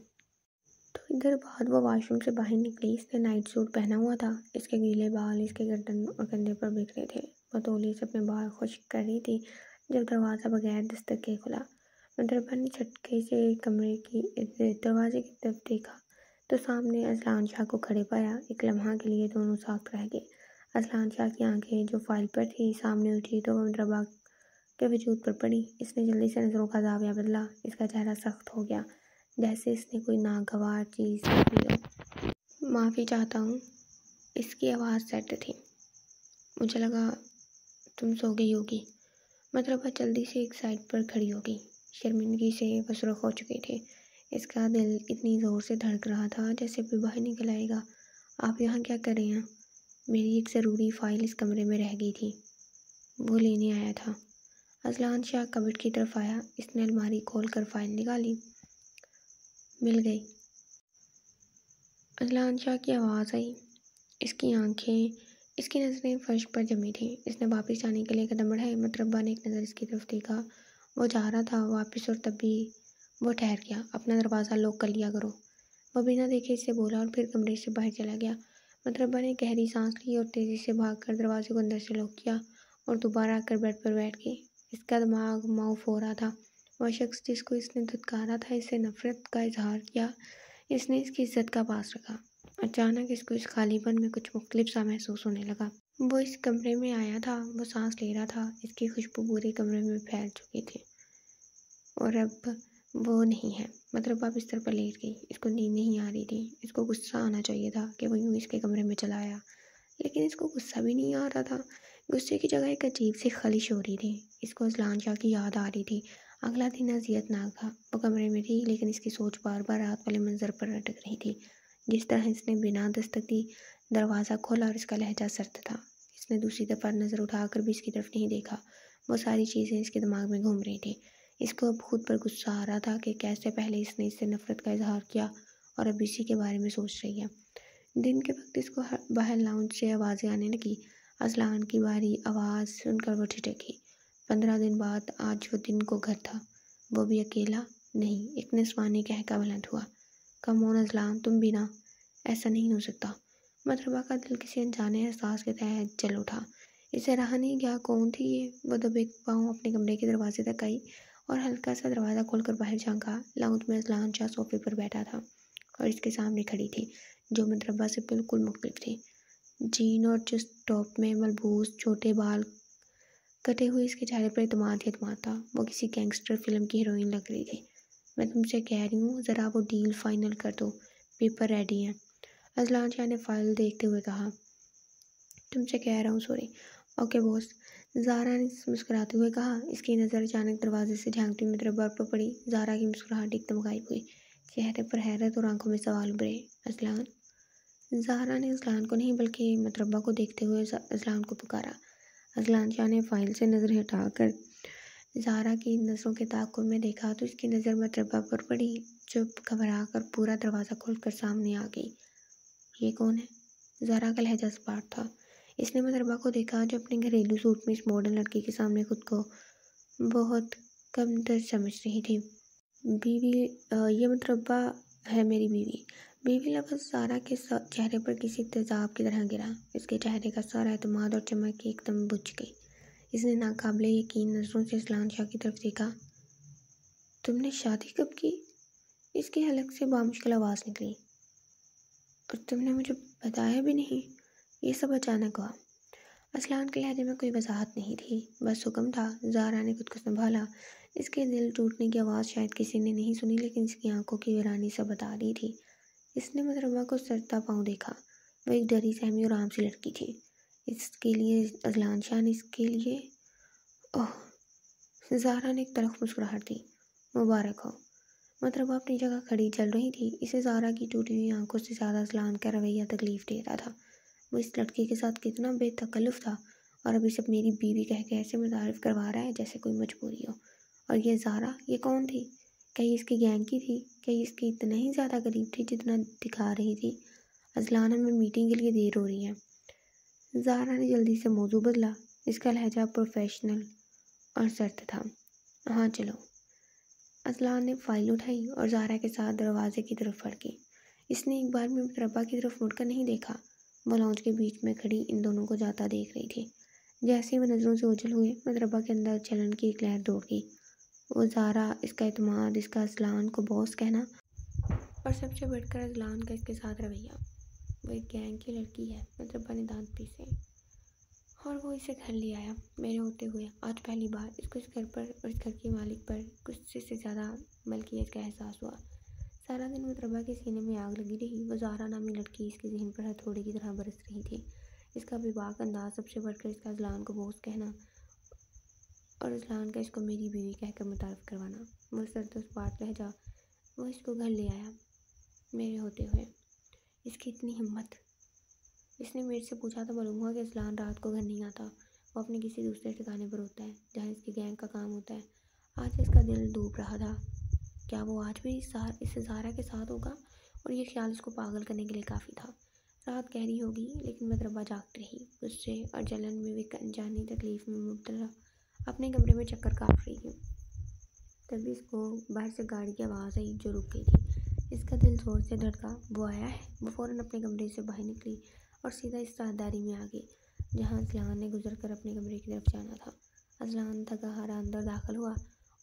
تو ادھر بعد وہ واش روم سے باہر نکلی۔ اس نے نائٹ سوٹ پہنا ہوا تھا، اس کے گیلے بال اس کے گردن اور کندھے پر بکھرے تھے۔ وہ تولیے سے اپنے بال خشک کر رہی تھی جب دروازہ بغیر دستک کے کھلا۔ مطربہ نے جھٹکے سے دروازے کی طرف دیکھا تو سامنے اذلان شاہ کو کھڑے پایا۔ ایک لمحہ کے لیے دونوں ساکت رہ گئے۔ اذلان شاہ کی آنکھیں جو فائل پر تھی سامنے اٹھی تو وہ مطربہ کے وجود پر پڑی۔ اس نے جلدی سے نظروں کا زاویہ بدلا۔ اس کا چہرہ سخت ہو گیا جیسے اس نے کوئی ناگوار چیز دیکھ لی ہو۔ معافی چاہتا ہوں، اس کی آواز سرد تھی۔ مجھے لگا تم سو گئی ہوگی۔ مطربہ جلدی سے ایک سائڈ پر کھڑی ہو گئی۔ شرمندگی سے وہ سرخ ہو چکی تھی۔ اس کا دل اتنی زور سے دھڑک رہا تھا جیسے بھی باہر نکل آئے گا۔ آپ یہاں کیا کر رہے ہیں؟ میری ایک ضروری فائل اس کمرے میں رہ گئی تھی، وہ لینے آیا تھا۔ اذلان شاہ کبٹ کی طرف آیا۔ اس نے الماری کھول کر فائل نکالی۔ مل گئی؟ اذلان شاہ کی آواز آئی۔ اس کی آنکھیں، اس کی نظریں فرش پر جمی تھیں۔ اس نے واپس جانے کے لیے قدم بڑھائے۔ مطربہ نے ایک نظر اس کی طرف دیکھا۔ وہ جا رہا تھا واپس اور تب بھی وہ ٹھہر گیا۔ اپنا دروازہ لاک کر لیا کرو، وہ بنا دیکھے اس سے بولا اور پھر کمرے سے باہر چلا گیا۔ مطربہ نے گہری سانس لی اور تیزی سے بھاگ کر دروازے کو اندر سے لاک کیا اور دوبارہ آ کر بیڈ پر بیٹھ گئی۔ اس کا دماغ معاف ہو رہا تھا۔ وہ شخص جس کو اس نے دھتکارا تھا، اس سے نفرت کا اظہار کیا، اس نے اس کی عزت کا پاس رکھا۔ اچانک اس کو اس خالی پن میں کچھ مختلف سا محسوس ہونے لگا۔ وہ اس کمرے میں آیا تھا، وہ سانس لے رہا تھا، اس کی خوشبو پورے کمرے میں پھیل چکی تھی، اور اب وہ نہیں ہے۔ مطربہ بستر پر لیٹ گئی۔ اس کو نیند نہیں آ رہی تھی۔ اس کو غصہ آنا چاہیے تھا کہ وہ یوں اس کے کمرے میں چلا آیا، لیکن اس کو غصہ بھی نہیں آ رہا تھا۔ غصے کی جگہ ایک عجیب سی خلش ہو رہی تھی۔ اس کو اذلان شاہ کی یاد آ رہی تھی۔ اگلا دن اذیت ناک تھا۔ وہ کمرے میں تھی لیکن اس کی سوچ بار بار رات والے منظر پر اٹک رہی تھی۔ جس طرح اس نے بنا دستک دی دروازہ کھولا اور اس کا لہجہ سرد تھا۔ اس نے دوسری دفعہ نظر اٹھا کر بھی اس کی طرف نہیں دیکھا۔ وہ ساری چیزیں اس کے دماغ میں گھوم رہی تھی۔ اس کو اب خود پر غصہ آ رہا تھا کہ کیسے پہلے اس نے اس سے نفرت کا اظہار کیا اور اب اسی کے بارے میں سوچ رہی ہے۔ دن کے وقت اس کو باہر لاؤنج سے آوازیں آنے لگی۔ اذلان کی باری آواز سن کر وہ ٹھٹکی۔ 15 دن بعد آج وہ دن کو گھر تھا، وہ بھی اکیلا نہیں۔ ایک نسوانی کہکا بلند ہوا۔ کم آن اذلان، تم بھی نہ، ایسا نہیں ہو سکتا۔ مطربہ کا دل کسی انجانے احساس کے تحت جل اٹھا۔ اسے رہا نہیں گیا کون تھی یہ۔ وہ دبے پاؤں اپنے کمرے کے دروازے تک آئی اور ہلکا سا دروازہ کھول کر باہر جھانکا۔ لاؤنج میں اذلان شاہ صوفے پر بیٹھا تھا اور اس کے سامنے کھڑی تھی، جو مطربہ سے بالکل مختلف تھی۔ جین اور چست ٹاپ میں ملبوس، چھوٹے بال کٹے ہوئے، اس کے چہرے پر اعتماد ہی اعتماد تھا۔ وہ کسی گینگسٹر فلم کی ہیروئن لگ رہی تھی۔ میں تم سے کہہ رہی ہوں ذرا وہ ڈیل فائنل کر دو، پیپر ریڈی ہیں۔ اذلان شاہ نے فائل دیکھتے ہوئے کہا، تم سے کہہ رہا ہوں سوری۔ اوکے بوس، زہرا نے مسکراتے ہوئے کہا۔ اس کی نظر اچانک دروازے سے جھانکتی متربہ پر پڑی۔ زہرا کی مسکراہٹ ایک دم غائب ہوئی، چہرے پر حیرت اور آنکھوں میں سوال ابھرے۔ اذلان؟ زہرا نے اذلان کو نہیں بلکہ متربہ کو دیکھتے ہوئے اذلان کو پکارا۔ اذلان شاہ نے فائل سے نظر ہٹا کر زہرا کی نظروں کے تعاقب میں دیکھا تو اس کی نظر متربہ پر پڑی، جو گھبرا کر پورا دروازہ کھول کر سامنے آ گئی۔ یہ کون ہے؟ زہرا کا لہجہ سپاٹ تھا۔ اس نے متربہ کو دیکھا جو اپنے گھریلو سوٹ میں اس ماڈرن لڑکی کے سامنے خود کو بہت کم تر سمجھ رہی تھی۔ بیوی، یہ متربہ ہے میری بیوی۔ بیوی لفظ زہرا کے چہرے پر کسی تیزاب کی طرح گرا۔ اس کے چہرے کا سارا اعتماد اور چمک ایک دم بجھ گئی۔ اس نے ناقابل یقین نظروں سے اذلان شاہ کی طرف دیکھا۔ تم نے شادی کب کی؟ اس کے حلق سے بامشکل آواز نکلی۔ اور تم نے مجھے بتایا بھی نہیں؟ یہ سب اچانک ہوا۔ اذلان کے لہجے میں کوئی وضاحت نہیں تھی، بس حکم تھا۔ زہرا نے خود کو سنبھالا۔ اس کے دل ٹوٹنے کی آواز شاید کسی نے نہیں سنی، لیکن اس کی آنکھوں کی ویرانی سب بتا رہی تھی۔ اس نے متربہ کو سجدہ پاؤں دیکھا۔ وہ ایک ڈری سہمی اور عام سی لڑکی تھی۔ اس کے لیے اذلان شاہ نے اس کے لیے زہرا نے ایک تلخ مسکراہٹ دی۔ مبارک ہو۔ متربہ اپنی جگہ کھڑی جل رہی تھی۔ اسے زہرا کی ٹوٹی ہوئی آنکھوں سے زیادہ اذلان کا رویہ تکلیف دے رہا تھا۔ وہ اس لڑکی کے ساتھ کتنا بے تکلف تھا، اور ابھی سب میری بیوی کہہ کے ایسے متعارف کروا رہا ہے جیسے کوئی مجبوری ہو۔ اور یہ زہرا، یہ کون تھی؟ کیا یہ اس کی گینگ کی تھی؟ کیا یہ اس کی اتنا ہی زیادہ قریب تھی جتنا دکھا رہی تھی؟ اذلان، ہمیں میٹنگ کے لیے دیر ہو رہی ہے۔ زہرا نے جلدی سے موضوع بدلا۔ اس کا لہجہ پروفیشنل اور سرد تھا۔ ہاں چلو۔ اذلان نے فائل اٹھائی اور زہرا کے ساتھ دروازے کی طرف بڑھ گئی۔ اس نے ایک بار بھی متربہ کی طرف مڑ کر نہیں دیکھا۔ وہ لاؤنج کے بیچ میں کھڑی ان دونوں کو جاتا دیکھ رہی تھی۔ جیسے وہ نظروں سے اوجھل ہوئے، متربہ کے اندر جلن کی ایک لہر دوڑ گئی۔ وہ زہرا، اس کا اعتماد، اس کا اذلان کو باس کہنا، اور سب سے بڑھ کر اذلان کا اس کے ساتھ رویہ۔ وہ ایک گینگ کی لڑکی ہے، متربہ نے دانت پیسے، اور وہ اسے گھر لے آیا میرے ہوتے ہوئے۔ آج پہلی بار اس کو اس گھر پر اور اس گھر کے مالک پر غصے سے زیادہ ملکیت کا احساس ہوا۔ سارا دن متربہ کے سینے میں آگ لگی رہی۔ وہ زہرا نامی لڑکی اس کے ذہن پر ہتھوڑے کی طرح برس رہی تھی۔ اس کا بے باک انداز، سب سے بڑھ کر اس کا اذلان کو بوس کہنا، اور اذلان کا اس کو میری بیوی کہہ کر متعارف کروانا۔ وہ سرد و سپاٹ لہجہ، وہ اس کو گھر لے آیا میرے ہوتے ہوئے۔ اس کی اتنی ہمت! اس نے میرے سے پوچھا تو معلوم ہوا کہ اذلان رات کو گھر نہیں آتا، وہ اپنے کسی دوسرے ٹھکانے پر ہوتا ہے جہاں اس کی گینگ کا کام ہوتا ہے۔ آج اس کا دل ڈوب رہا تھا۔ کیا وہ آج بھی اس زہرا کے ساتھ ہوگا؟ اور یہ خیال اس کو پاگل کرنے کے لیے کافی تھا۔ رات گہری ہوگی لیکن متربہ جاگتی رہی، غصے اور جلن میں وہ انجانی تکلیف میں مبتلا اپنے کمرے میں چکر کاٹ رہی تھی۔ تبھی اس کو باہر سے گاڑی کی آواز آئی جو رک گئی تھی۔ اس کا دل زور سے دھڑکا۔ وہ آیا ہے۔ وہ فوراً اپنے کمرے سے باہر نکلی اور سیدھا اس راہداری میں آ گئی جہاں اذلان نے گزر کر اپنے کمرے کی طرف جانا تھا۔ اذلان تھکا ہارا اندر داخل ہوا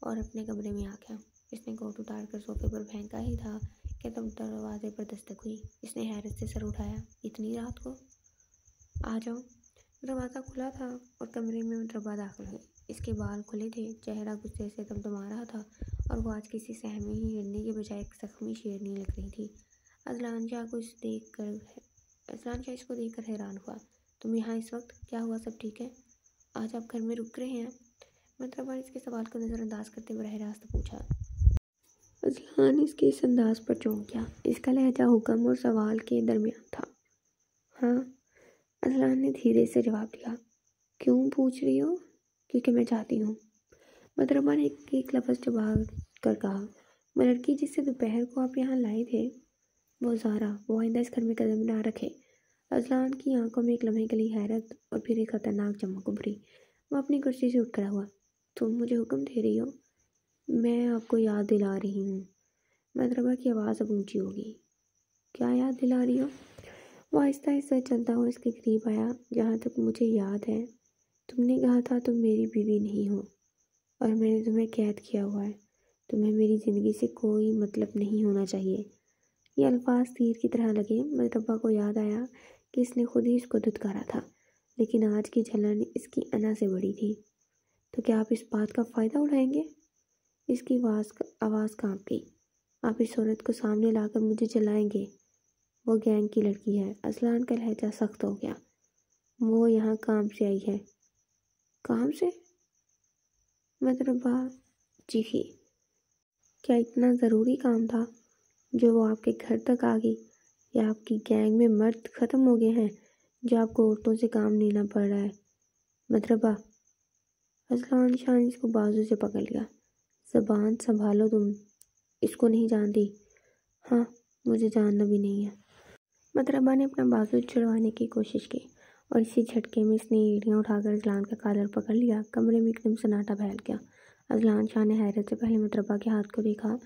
اور اپنے کمرے میں آ گیا۔ اس نے کوٹ اتار کر صوفے پر پھینکا ہی تھا کہ تب دروازے پر دستک ہوئی۔ اس نے حیرت سے سر اٹھایا۔ اتنی رات کو؟ آ جاؤ۔ دروازہ کھلا تھا اور کمرے میں متربہ داخل ہوئی۔ اس کے بال کھلے تھے، چہرہ غصے سے دمدما رہا تھا، اور وہ آج کسی سہمی ہرنی کے بجائے ایک زخمی شیرنی لگ رہی تھی۔ اذلان شاہ اس کو دیکھ کر حیران ہوا۔ تم یہاں اس وقت؟ کیا ہوا؟ سب ٹھیک ہے؟ آج آپ گھر میں رک رہے ہیں؟ متربہ نے اس کے سوال کو نظر انداز کرتے براہ راست پوچھا۔ اذلان اس کے اس انداز پر چونک گیا۔ اس کا لہجہ حکم اور سوال کے درمیان تھا۔ ہاں، اذلان نے دھیرے سے جواب دیا۔ کیوں پوچھ رہی ہو؟ کیونکہ میں چاہتی ہوں۔ متربہ نے ایک لفظ چبا کر کہا۔ وہ لڑکی جس سے دوپہر کو آپ یہاں لائے تھے، وہ زہرا، وہ آئندہ اس گھر میں قدم نہ رکھے۔ اذلان کی آنکھوں میں ایک لمحے کے لیے حیرت اور پھر ایک خطرناک چمک ابھری۔ وہ اپنی کرسی سے اٹھ کھڑا ہوا۔ تم مجھے حکم دے رہی ہو؟ میں آپ کو یاد دلا رہی ہوں۔ متربہ کی آواز اب اونچی ہوگی۔ کیا یاد دلا رہی ہو؟ وہ آہستہ آہستہ چلتا ہوا اس کے قریب آیا۔ جہاں تک مجھے یاد ہے، تم نے کہا تھا تم میری بیوی نہیں ہو، اور میں نے تمہیں قید کیا ہوا ہے۔ تمہیں میری زندگی سے کوئی مطلب نہیں ہونا چاہیے۔ یہ الفاظ تیر کی طرح لگے۔ متربہ کو یاد آیا کہ اس نے خود ہی اس کو دھتکارا تھا، لیکن آج کی جلن اس کی انا سے بڑی تھی۔ تو کیا آپ اس بات کا فائدہ اٹھائیں گے؟ اس کی آواز کانپ گئی۔ آپ اس عورت کو سامنے لا کر مجھے جلائیں گے؟ وہ گینگ کی لڑکی ہے۔ اذلان کا لہجہ سخت ہو گیا۔ وہ یہاں کام سے آئی ہے۔ کام سے؟ مطربہ چیخی۔ کیا اتنا ضروری کام تھا جو وہ آپ کے گھر تک آ گئی؟ یا آپ کی گینگ میں مرد ختم ہو گئے ہیں جو آپ کو عورتوں سے کام لینا پڑ رہا ہے؟ مطربہ۔ اذلان شاہ نے اس کو بازو سے پکڑ لیا۔ زبان سنبھالو، تم اس کو نہیں جانتی؟ ہاں، مجھے جاننا بھی نہیں ہے۔ مطربہ نے اپنا بازو چھڑوانے کی کوشش کی اور اسی جھٹکے میں اس نے ایڑیاں اٹھا کر اذلان کا کالر پکڑ لیا۔ کمرے میں ایک دم سناٹا پھیل گیا۔ اذلان شاہ نے حیرت سے پہلے مطربہ کے ہاتھ کو دیکھا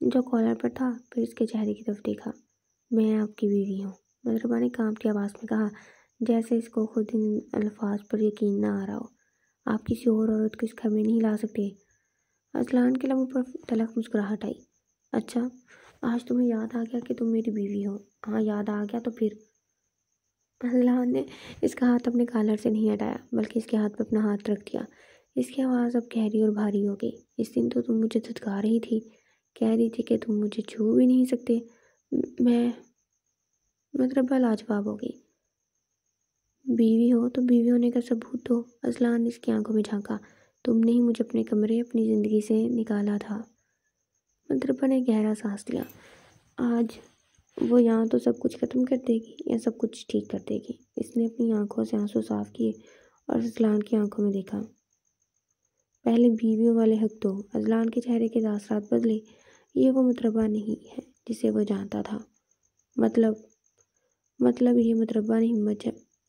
جو کالر پر تھا، پھر اس کے چہرے کی طرف دیکھا۔ میں آپ کی بیوی ہوں، مطربہ نے کانپتی آواز میں کہا، جیسے اس کو خود ان الفاظ پر یقین نہ آ رہا ہو۔ آپ کسی اور عورت کو اس گھر میں نہیں لا سکتے۔ اذلان کے لبوں پر تلخ مسکراہٹ آئی۔ اچھا، آج تمہیں یاد آ گیا کہ تم میری بیوی ہو؟ ہاں، یاد آ گیا تو پھر؟ اذلان نے اس کا ہاتھ اپنے کالر سے نہیں ہٹایا بلکہ اس کے ہاتھ پہ اپنا ہاتھ رکھ دیا۔ اس کی آواز اب گہری اور بھاری ہو گئی۔ اس دن تو تم مجھے دھتکار رہی تھی، کہہ رہی تھی کہ تم مجھے چھو بھی نہیں سکتے۔ میں مطربہ لاجواب ہو گئی۔ بیوی ہو تو بیوی ہونے کا ثبوت دو۔ اذلان نے اس کی آنکھوں میں جھانکا۔ تم نے ہی مجھے اپنے کمرے، اپنی زندگی سے نکالا تھا۔ مطربہ نے گہرا سانس لیا۔ آج وہ یہاں تو سب کچھ ختم کر دے گی یا سب کچھ ٹھیک کر دے گی؟ اس نے اپنی آنکھوں سے آنسو صاف کیے اور اذلان کی آنکھوں میں دیکھا۔ پہلے بیویوں والے حق دو۔ اذلان کے چہرے کے تاثرات بدلے۔ یہ وہ مطربہ نہیں ہے جسے وہ جانتا تھا۔ مطلب یہ مطربہ نے ہمت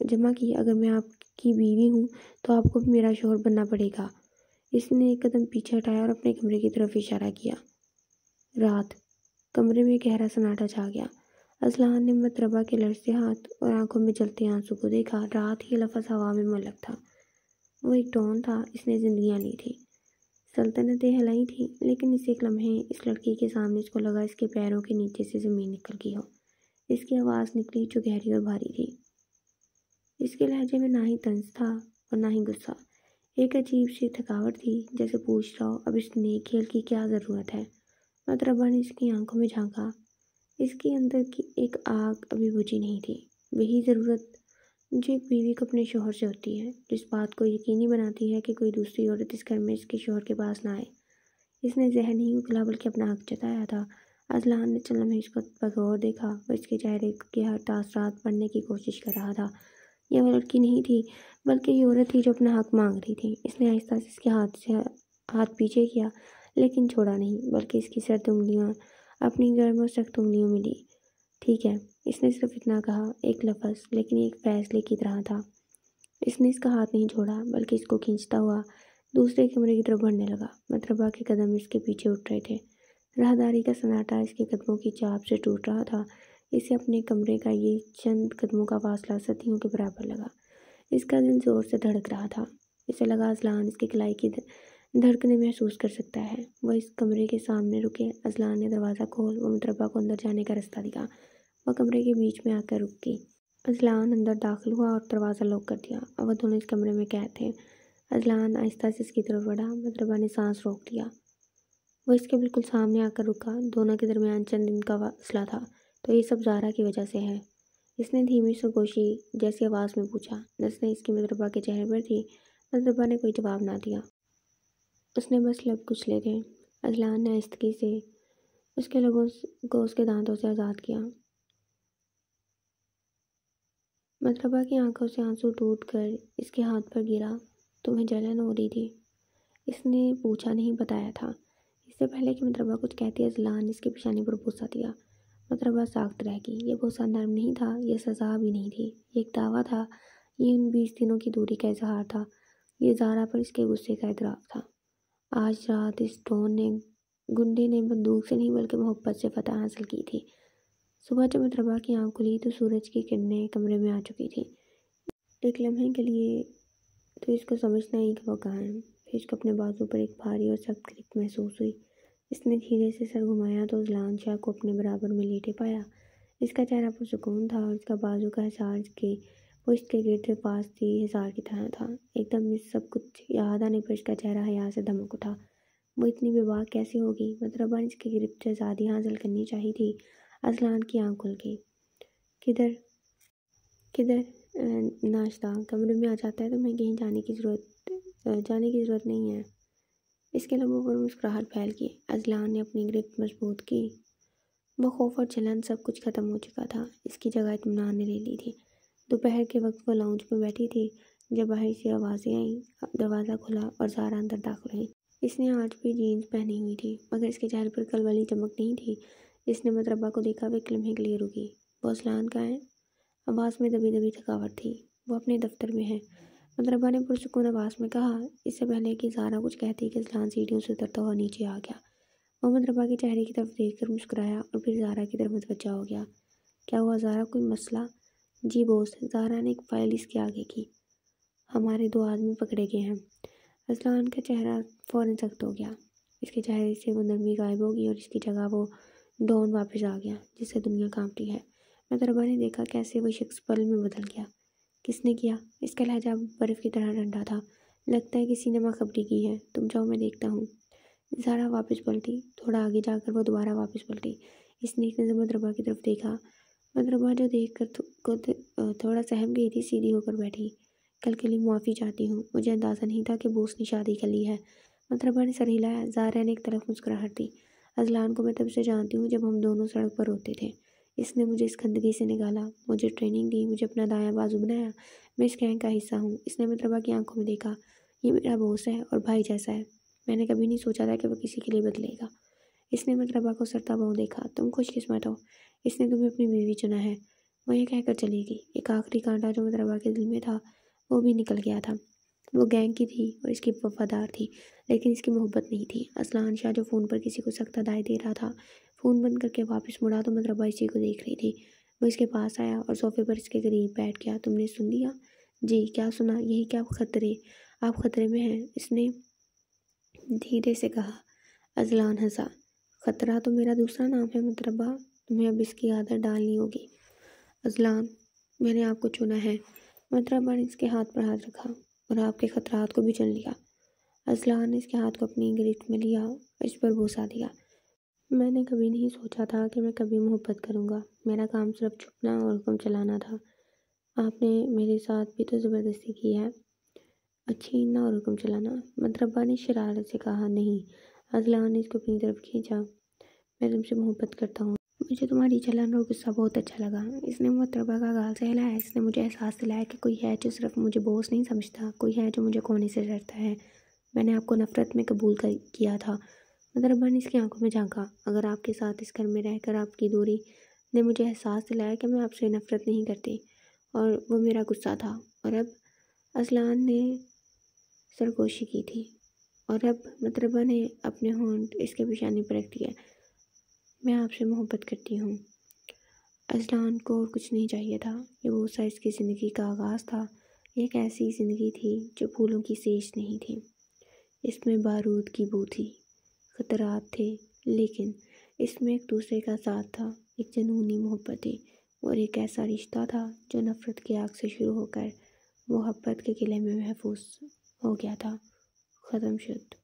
جمع کی۔ اگر میں آپ کی بیوی ہوں تو آپ کو بھی میرا شوہر بننا پڑے گا۔ اس نے ایک قدم پیچھے ہٹایا اور اپنے کمرے کی طرف اشارہ کیا۔ رات۔ کمرے میں گہرا سناٹا چھا گیا۔ اذلان نے مطربہ کے لرزتے ہاتھ اور آنکھوں میں جلتے آنسو کو دیکھا۔ رات یہ لفظ ہوا میں معلق تھا۔ وہ ایک ٹون تھا، اس نے زندگیاں لی تھی، سلطنتیں ہلائی تھیں، لیکن اس ایک لمحے اس لڑکی کے سامنے اس کو لگا اس کے پیروں کے نیچے سے زمین نکل گئی ہو۔ اس کی آواز نکلی جو گہری اور بھاری تھی۔ اس کے لہجے میں نہ ہی طنز تھا اور نہ ہی غصہ، ایک عجیب سی تھکاوٹ تھی، جیسے پوچھ رہا ہو اب اس نیک کھیل کی کیا ضرورت ہے۔ مطربہ نے اس کی آنکھوں میں جھانکا۔ اس کے اندر کی ایک آگ ابھی بجھی نہیں تھی۔ وہی ضرورت جو ایک بیوی کو اپنے شوہر سے ہوتی ہے، جس بات کو یقینی بناتی ہے کہ کوئی دوسری عورت اس گھر میں اس کے شوہر کے پاس نہ آئے۔ اس نے زہر نہیں اگلا بلکہ اپنا حق جتایا تھا۔ اذلان نے چند لمحے اس کو بغور دیکھا۔ وہ اس کے چہرے کے ہر تاثرات پڑھنے کی کوشش کر رہا تھا۔ یہ وہ لڑکی نہیں تھی بلکہ یہ عورت تھی جو اپنا حق مانگ رہی تھی۔ اس نے آہستہ سے اس کے ہاتھ پیچھے کیا لیکن چھوڑا نہیں، بلکہ اس کی سرد انگلیاں اپنی گرم اور سخت انگلیوں میں لی۔ ٹھیک ہے، اس نے صرف اتنا کہا، ایک لفظ، لیکن ایک فیصلے کی طرح تھا۔ اس نے اس کا ہاتھ نہیں چھوڑا بلکہ اس کو کھینچتا ہوا دوسرے کمرے کی طرف بڑھنے لگا۔ مطربہ کے قدم اس کے پیچھے اٹھ رہے تھے۔ راہداری کا سناٹا اس کے قدموں کی چاپ سے ٹوٹ رہا تھا۔ اسے اپنے کمرے کا یہ چند قدموں کا فاصلہ صدیوں کے برابر لگا۔ اس کا دل زور سے دھڑک رہا تھا۔ اسے لگا اذلان اس کی کلائی کی دھڑکنیں محسوس کر سکتا ہے۔ وہ اس کمرے کے سامنے رکے۔ اذلان نے دروازہ کھول وہ مطربہ کو اندر جانے کا رستہ دیا۔ وہ کمرے کے بیچ میں آ کر رک گئی۔ اذلان اندر داخل ہوا اور دروازہ لاک کر دیا۔ اب وہ دونوں اس کمرے میں قید تھے۔ اذلان آہستہ سے اس کی طرف بڑھا۔ مطربہ نے سانس روک دیا۔ وہ اس کے بالکل سامنے آ کر رکا۔ دونوں کے درمیان چند دن کا فاصلہ تھا۔ تو یہ سب زارا کی وجہ سے ہے؟ اس نے دھیمی سرگوشی جیسی آواز میں پوچھا۔ نظریں اس کی مطربہ کے چہرے پر تھی۔ مطربہ نے کوئی جواب نہ دیا۔ اس نے بس لب کچلے تھے۔ اذلان نے آہستگی سے اس کے لبوں کو اس کے دانتوں سے آزاد کیا۔ مطربہ کی آنکھوں سے آنسو ٹوٹ کر اس کے ہاتھ پر گرا۔ تمہیں جلن ہو رہی تھی؟ اس نے پوچھا، نہیں بتایا تھا۔ اس سے پہلے کہ مطربہ کچھ کہتی اذلان نے اس کی پیشانی پر بوسہ دیا۔ مطربہ ساکت رہ گئی۔ یہ بوسہ نرم نہیں تھا، یہ سزا بھی نہیں تھی، یہ ایک دعویٰ تھا۔ یہ ان 20 دنوں کی دوری کا اظہار تھا۔ یہ زارا پر اس کے غصے کا اعتراف تھا۔ آج رات اس گنڈے نے بندوق سے نہیں بلکہ محبت سے فتح حاصل کی تھی۔ صبح جب مطربہ کی آنکھ کھلی تو سورج کی کرنیں کمرے میں آ چکی تھیں۔ ایک لمحے کے لیے تو اس کو سمجھ نہ آئی کہ وہ کہاں ہے۔ پھر اس کو اپنے بازو پر ایک بھاری اور سخت گرفت محسوس ہوئی۔ اس نے دھیرے سے سر گھمایا تو اذلان شاہ کو اپنے برابر میں لیٹے پایا۔ اس کا چہرہ پرسکون تھا اور اس کا بازو کا حصار وہ اس کے گرد پاستی حصار کی طرح تھا۔ ایک دم اس سب کچھ یاد آنے پر اس کا چہرہ حیا سے دمک اٹھا۔ وہ اتنی بے باک کیسے ہوگی؟ مطربہ نے اس کی گرفت سے آزادی حاصل کرنی چاہی تھی۔ اذلان کی آنکھ کھل گئی۔ کدھر کدھر ناشتہ کمرے میں آ جاتا ہے تو میں کہیں جانے کی ضرورت نہیں ہے۔ اس کے لبوں پر مسکراہٹ پھیل گئی۔ اذلان نے اپنی گرفت مضبوط کی۔ وہ خوف اور جلن سب کچھ ختم ہو چکا تھا۔ اس کی جگہ اطمینان نے لے لی تھی۔ دوپہر کے وقت وہ لاؤنج میں بیٹھی تھی جب باہر سے آوازیں آئیں۔ دروازہ کھلا اور زارا اندر داخل ہوئی۔ اس نے آج بھی جینز پہنی ہوئی تھی مگر اس کے چہرے پر کل والی چمک نہیں تھی۔ اس نے مطربہ کو دیکھا، وہ ایک لمحے کے لیے رکی۔ وہ اذلان کہاں ہے؟ آواز میں دبی دبی تھکاوٹ تھی۔ وہ اپنے دفتر میں ہے، مطربہ نے پرسکون آواز میں کہا۔ اس سے پہلے کہ زارا کچھ کہتی کہ اذلان سیڑھیوں سے اترتا ہوا نیچے آ گیا۔ وہ مطربہ کے چہرے کی طرف دیکھ کر مسکرایا اور پھر زارا کی طرف متوجہ ہو گیا۔ کیا ہوا زارا، کوئی مسئلہ؟ جی بوس، زارا نے ایک فائل اس کے آگے کی۔ ہمارے 2 آدمی پکڑے گئے ہیں۔ اذلان کا چہرہ فوراً سخت ہو گیا۔ اس کے چہرے سے وہ نرمی غائب ہو گئی اور اس کی جگہ وہ ڈون واپس آ گیا جس سے دنیا کانپتی ہے۔ مطربہ نے دیکھا کیسے وہ شخص پل میں بدل گیا۔ کس نے کیا؟ اس کا لہجہ برف کی طرح ٹھنڈا تھا۔ لگتا ہے کسی نے مخبری کی ہے۔ تم جاؤ، میں دیکھتا ہوں۔ زارا واپس پلٹی۔ تھوڑا آگے جا کر وہ دوبارہ واپس پلٹی۔ اس نے ایک نظر مطربہ کی طرف دیکھا۔ مطربہ جو دیکھ کر تھوڑا سہم گئی تھی سیدھی ہو کر بیٹھی۔ کل کے لیے معافی چاہتی ہوں، مجھے اندازہ نہیں تھا کہ بوس نے شادی کر لی ہے۔ مطربہ نے سر ہلایا۔ زارا نے ایک طرف مسکراہٹ دی۔ اذلان کو میں تب سے جانتی ہوں جب ہم دونوں سڑک پر ہوتے تھے۔ اس نے مجھے اس گندگی سے نکالا، مجھے ٹریننگ دی، مجھے اپنا دایاں بازو بنایا۔ میں اس گینگ کا حصہ ہوں۔ اس نے مطربہ کی آنکھوں میں دیکھا۔ یہ میرا بوس ہے اور بھائی جیسا ہے۔ میں نے کبھی نہیں سوچا تھا کہ وہ کسی کے لیے بدلے گا۔ اس نے مطربہ کو سرتا پاؤں دیکھا۔ تم خوش قسمت ہو، اس نے تمہیں اپنی بیوی چنا ہے۔ وہ یہ کہہ کر چلی گئی۔ ایک آخری کانٹا جو مطربہ کے دل میں تھا وہ بھی نکل گیا تھا۔ وہ گینگ کی تھی اور اس کی وفادار تھی لیکن اس کی محبت نہیں تھی۔ اذلان شاہ جو فون پر کسی کو سخت ہدایت دے رہا تھا، فون بند کر کے واپس مڑا تو مطربہ اسی کو دیکھ رہی تھی۔ وہ اس کے پاس آیا اور صوفے پر اس کے قریب بیٹھ گیا۔ تم نے سن لیا؟ جی، کیا سنا؟ یہی کہ آپ خطرے میں ہیں، اس نے دھیرے سے کہا۔ اذلان ہنسا۔ خطرہ تو میرا دوسرا نام ہے مطربہ، تمہیں اب اس کی عادت ڈالنی ہوگی۔ اذلان، میں نے آپ کو چنا ہے۔ مطربہ نے اس کے ہاتھ پر ہاتھ رکھا۔ اور آپ کے خطرات کو بھی چن لیا۔ اذلان نے اس کے ہاتھ کو اپنی گرفت میں لیا اور اس پر بوسہ دیا۔ میں نے کبھی نہیں سوچا تھا کہ میں کبھی محبت کروں گا۔ میرا کام صرف چھپنا اور حکم چلانا تھا۔ آپ نے میرے ساتھ بھی تو زبردستی کی ہے۔ چھیننا اور حکم چلانا، مطربہ نے شرارت سے کہا۔ نہیں۔ اذلان نے اس کو اپنی طرف کھینچا۔ میں تم سے محبت کرتا ہوں۔ مجھے تمہاری جلن اور غصہ بہت اچھا لگا۔ اس نے مطربہ کا گال سہلایا۔ اس نے مجھے احساس دلایا کہ کوئی ہے جو صرف مجھے بوس نہیں سمجھتا، کوئی ہے جو مجھے کھونے سے ڈرتا ہے۔ میں نے آپ کو نفرت میں قبول کیا تھا۔ مطربہ نے اس کی آنکھوں میں جھانکا۔ اگر آپ کے ساتھ اس گھر میں رہ کر آپ کی دوری نے مجھے احساس دلایا کہ میں آپ سے نفرت نہیں کرتی اور وہ میرا غصہ تھا، اور اب اذلان نے سرگوشی کی تھی اور اب مطربہ نے اپنے ہونٹ اس کے پیشانی پر رکھ دیا۔ میں آپ سے محبت کرتی ہوں۔ اذلان کو اور کچھ نہیں چاہیے تھا۔ یہ بوسہ اس کی زندگی کا آغاز تھا۔ ایک ایسی زندگی تھی جو پھولوں کی سیج نہیں تھی۔ اس میں بارود کی بو تھی، خطرات تھے، لیکن اس میں ایک دوسرے کا ساتھ تھا، ایک جنونی محبت تھی اور ایک ایسا رشتہ تھا جو نفرت کی آگ سے شروع ہو کر محبت کے قلعے میں محفوظ ہو گیا تھا، ختم شد۔